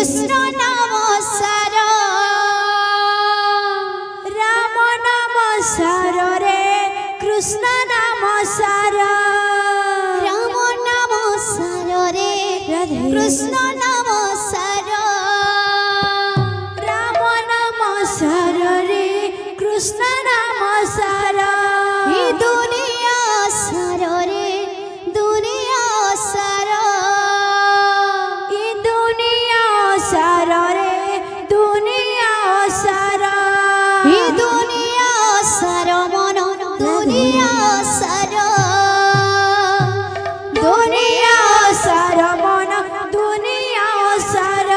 कृष्ण नाम सार राम नाम सार रे कृष्ण नाम सार राम नाम सार रे कृष्ण नाम सार राम नाम सार रे कृष्ण नाम सार ये दुनिया सार रे दुनिया सार ये दुनिया सार रे दुनिया सार ये दुनिया सार मन दुनिया सार दुनिया सार मन दुनिया सार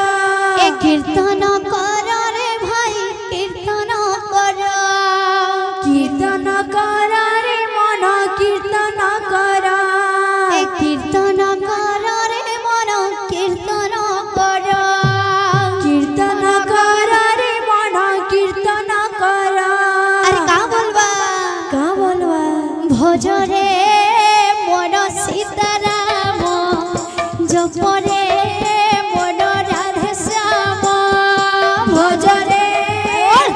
ए कीर्तन कर रे भाई कीर्तन कर कीर्तन कर रे मन कीर्तन कर ए कीर्तन कर रे मन कीर्तन कर कीर्तन कर रे मन कीर्तन कर अरे का बोलबा भोज रे मन सीताराम जप रे मन राधे श्याम भोज रे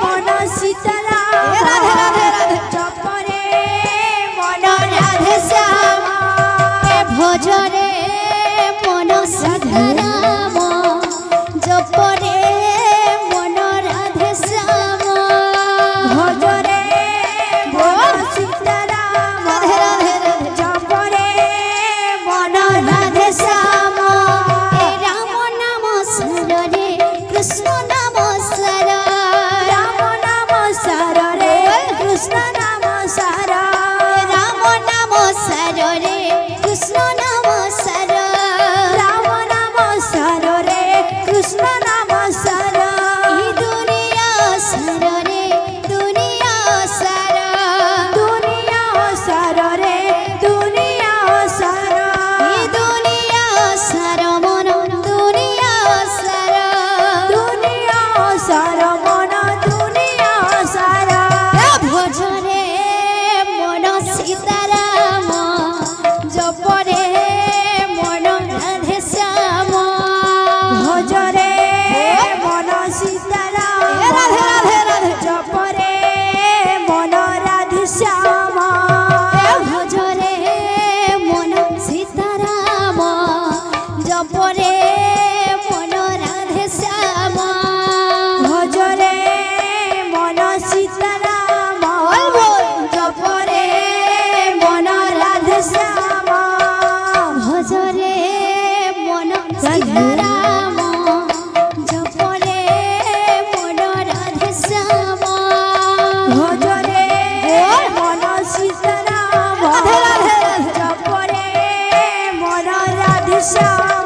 मन सीताराम राधे राधे राधे जप रे मन राधे श्याम ए भोज रे मन सीताराम जप रे मन राधे श्याम भोज रे मन सीताराम राधे राधे राधे जप रे मन राधे श्याम ए राम नाम सार रे कृष्ण नाम सार राम नाम सार रे कृष्ण नाम सार राम नाम सार रे कृष्ण नाम सार राम नाम सार रे कृष्ण नाम सार ये दुनिया सार रे दुनिया सार दुनिया सार रे दुनिया सार ये दुनिया सार मन दुनिया सार दुनिया सार मन दुनिया सार भोज रे मन सीताराम जप रे मन राधे श्याम भोज रे मन सीताराम राधे राधे राधे जप रे मन राधे श्याम भोज रे मन सीताराम जप रे मन राधे श्याम भोज रे मन सीताराम जप रे मन राधे श्याम भोज रे मन सीताराम जप रे मन राधे श्याम भोज रे मन सीताराम जप रे मन राधे श्याम